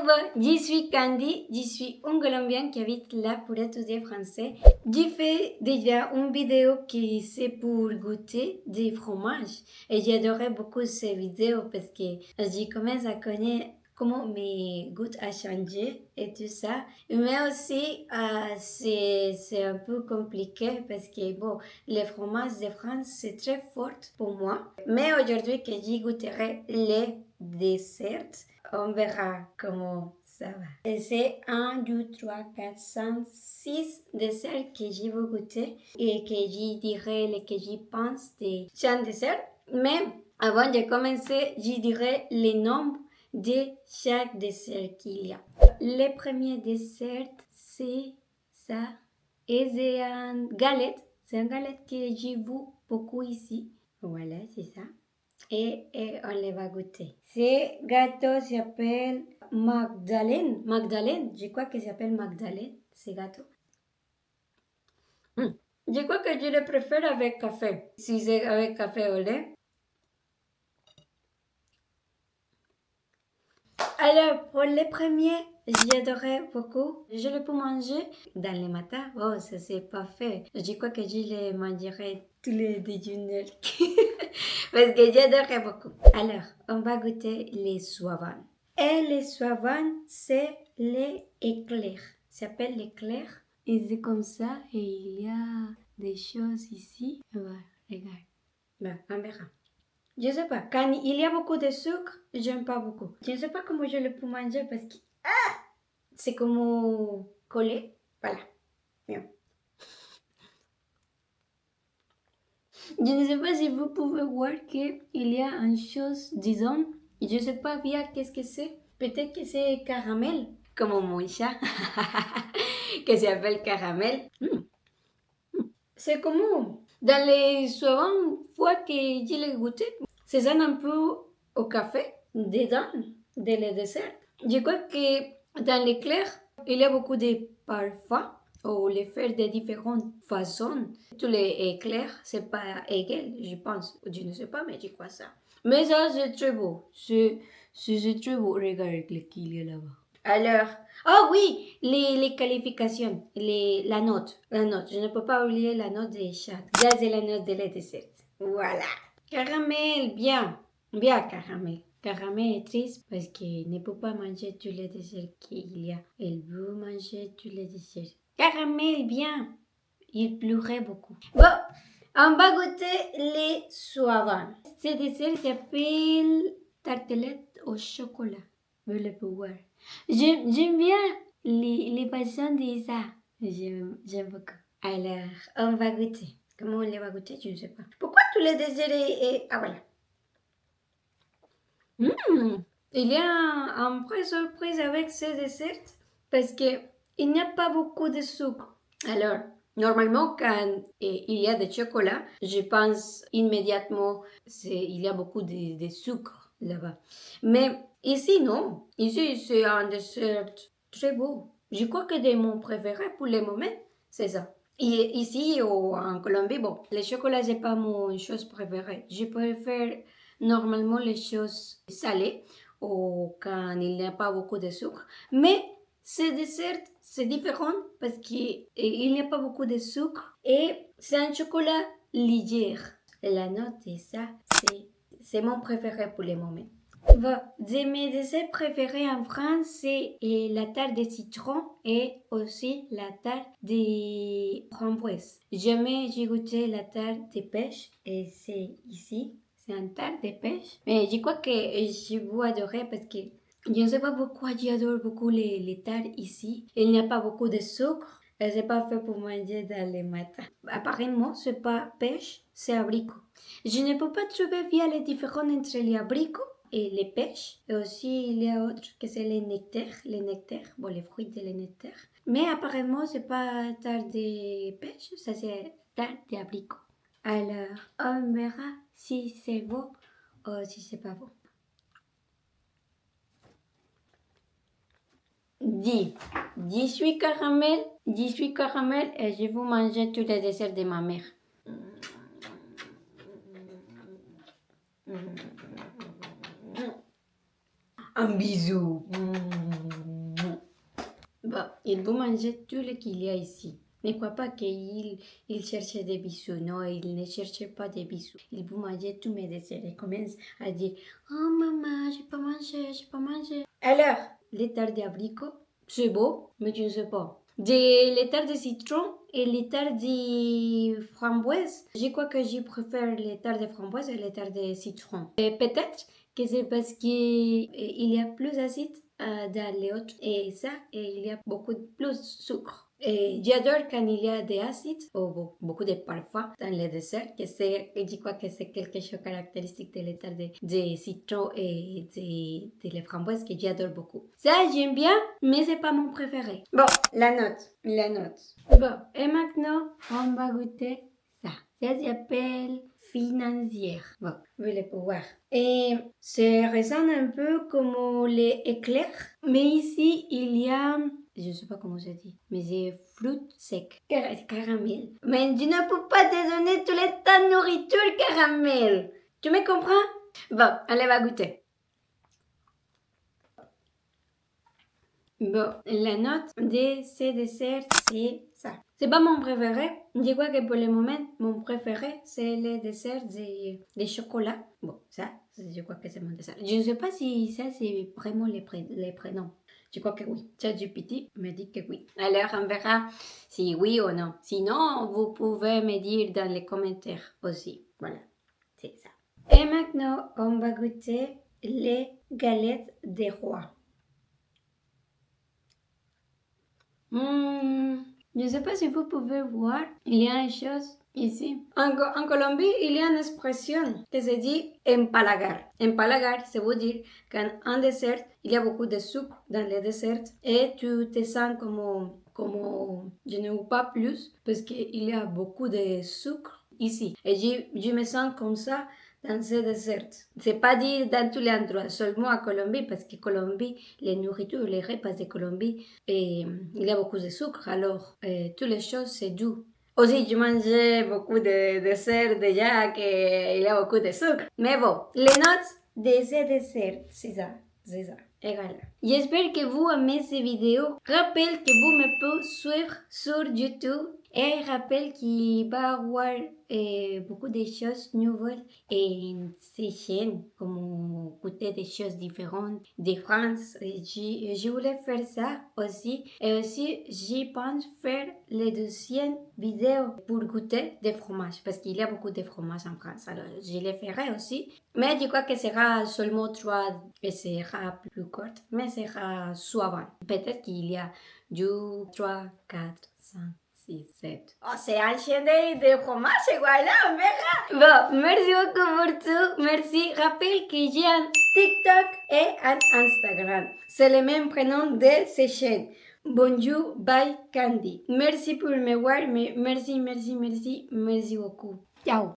Bon, je suis Candy, je suis une Colombienne qui habite là pour étudier français. J'ai fait déjà une vidéo qui c'est pour goûter des fromages et j'adorais beaucoup ces vidéos parce que j'ai commencé à connaître comment mes goûts a changé et tout ça. Mais aussi, c'est un peu compliqué parce que, bon, les fromages de France, c'est très fort pour moi. Mais aujourd'hui que j'y goûterai les desserts, on verra comment ça va. Et c'est 1, 2, 3, 4, 5, 6 desserts que je vais goûter et que je dirai ce que je pense de chaque dessert. Mais avant de commencer, je dirai les nombres de chaque dessert qu'il y a. Le premier dessert, c'est ça. Et c'est une galette. C'est une galette que j'ai vu beaucoup ici. Voilà, c'est ça. Et on les va goûter. Ce gâteau s'appelle Magdalene. Magdalene, je crois que s'appelle Magdalene, ce gâteau. Je crois que je le préfère avec café. Si c'est avec café au lait. Alors, pour les premiers, j'adorais beaucoup. Je le peux manger dans le matin. Oh, ça c'est parfait. Je crois que je les mangerai tous les déjeuners. Parce que j'adorais beaucoup. Alors, on va goûter les soivans. Et les soivans, c'est les éclairs. Ça s'appelle l'éclair. Et c'est comme ça. Et il y a des choses ici. Voilà, regarde. Ben, on verra. Je sais pas, quand il y a beaucoup de sucre, j'aime pas beaucoup. Je ne sais pas comment je le peux manger parce que c'est comme collé. Voilà. Bien. Je ne sais pas si vous pouvez voir qu'il y a une chose, disons, je ne sais pas bien qu'est-ce que c'est. Peut-être que c'est caramel, comme mon chat, qui s'appelle caramel. C'est comme dans les souvent fois que je l'ai goûté, c'est ça un peu au café, dedans, de le dessert. Je crois que dans l'éclair, il y a beaucoup de parfums ou les faire de différentes façons. Tous les éclairs, c'est pas égal, je pense. Je ne sais pas, mais je crois ça. Mais ça, c'est très beau. C'est très beau. Regarde ce qu'il y a là-bas. Alors, oh oui, les qualifications, la note, je ne peux pas oublier la note de chaque. Ça, c'est la note de la dessert. Voilà. Caramel, bien, bien caramel. Caramel est triste parce qu'il ne peut pas manger tous les desserts qu'il y a. Il veut manger tous les desserts. Caramel, bien. Il pleurait beaucoup. Bon, on va goûter les soivants. Ce dessert s'appelle tartelette au chocolat. Vous le pouvez voir. J'aime bien les façons de ça. J'aime beaucoup. Alors, on va goûter. Comment on les va goûter, je ne sais pas. Pourquoi tous les desserts Ah voilà. Il y a un vraie surprise avec ces desserts parce que il n'y a pas beaucoup de sucre. Alors, normalement, quand il y a du chocolat, je pense immédiatement il y a beaucoup de sucre là-bas. Mais ici, non. Ici, c'est un dessert très beau. Je crois que de mon préféré pour le moment, c'est ça. Et ici, en Colombie, bon, le chocolat, c'est pas mon chose préférée. Je préfère normalement les choses salées ou quand il n'y a pas beaucoup de sucre. Mais ce dessert, c'est différent parce qu'il n'y a pas beaucoup de sucre et c'est un chocolat léger. Et la note de ça, c'est mon préféré pour le moment. Bon, de mes desserts préférés en France, c'est la tarte de citron et aussi la tarte de framboise. Jamais j'ai goûté la tarte de pêche et c'est ici. C'est un tarte de pêche. Mais je crois que je vais adorer parce que je ne sais pas pourquoi j'adore beaucoup les tartes ici. Il n'y a pas beaucoup de sucre. Et c'est pas fait pour manger dans les matins. Apparemment, c'est pas pêche, c'est abricot. Je ne peux pas trouver bien les différences entre les abricots et les pêches. Et aussi, il y a autre que c'est les nectars, bon, les fruits de les nectars. Mais apparemment, c'est pas tarte de pêche, ça c'est tarte d'abricot. Alors, on verra si c'est bon ou si c'est pas bon. 10. 18 caramel et je vais manger tous les desserts de ma mère. Un bisou. il veut manger tout ce qu'il y a ici. Ne crois pas qu'il cherchait des bisous. Non, il ne cherchait pas des bisous. Il veut manger tous mes desserts. Il commence à dire, oh maman, j'ai pas mangé. Alors, les tartes d'abricot, c'est beau, mais je ne sais pas. Les tartes de citron et les tartes de framboise. Je crois que je préfère les tartes de framboise et les tartes de citron. Et peut-être que c'est parce qu'il y a plus d'acide dans les autres. Et ça, et il y a beaucoup plus de sucre. Et j'adore quand il y a des acides ou beaucoup de parfums dans les desserts. Je crois que c'est quelque chose de caractéristique de l'état de citron et de les framboises que j'adore beaucoup. Ça, j'aime bien, mais c'est pas mon préféré. Bon, la note. Bon, et maintenant, on va goûter ça. Ça s'appelle financière. Bon, vous allez pouvoir. Et ça ressemble un peu comme les éclairs, mais ici, il y a... Je ne sais pas comment ça dit, mais c'est fruits secs, caramel. Mais je ne peux pas te donner tout le temps nourriture caramel. Tu me comprends? Bon, allez, va goûter. Bon, la note de ce dessert, c'est ça. C'est pas mon préféré. Je crois que pour le moment, mon préféré, c'est le dessert de chocolat. Bon, ça, je crois que c'est mon dessert. Je ne sais pas si ça, c'est vraiment les prénoms. Je crois que oui. ChatGPT me dit que oui. Alors, on verra si oui ou non. Sinon, vous pouvez me dire dans les commentaires aussi. Voilà, c'est ça. Et maintenant, on va goûter les galettes des rois. Je ne sais pas si vous pouvez voir, il y a une chose ici. En Colombie, il y a une expression qui se dit empalagar. Empalagar, ça veut dire qu'en dessert, il y a beaucoup de sucre dans le dessert et tu te sens comme je ne veux pas plus parce qu'il y a beaucoup de sucre ici. Et je me sens comme ça dans ce dessert. C'est pas dit dans tous les endroits, seulement à Colombie, parce que Colombie, les nourritures, les repas de Colombie, il y a beaucoup de sucre, alors toutes les choses, c'est doux. Aussi, je mangeais beaucoup de desserts déjà qu'il y a beaucoup de sucre. Mais bon, les notes de ce dessert, c'est ça. Égal. J'espère que vous aimez ces vidéos. Rappelle que vous me pouvez suivre sur YouTube et rappelle qu'il va y avoir beaucoup de choses nouvelles et ces chaînes, comme écouter des choses différentes de France. Je voulais faire ça aussi. Et aussi, j'y pense faire les deuxièmes vidéos pour goûter des fromages parce qu'il y a beaucoup de fromages en France. Alors, je les ferai aussi. Mais je crois que ce sera seulement 3 et sera plus courte, mais sera suivant. Peut-être qu'il y a 2, 3, 4, 5. 6, 7. Oh, c'est enchaîné de fromage, voilà, on verra. Bon, merci beaucoup pour tout. Merci. Rappelle que j'ai un TikTok et un Instagram. C'est le même prénom de ces chaînes. Bonjour, bye Candy. Merci pour me voir, mais merci beaucoup. Ciao.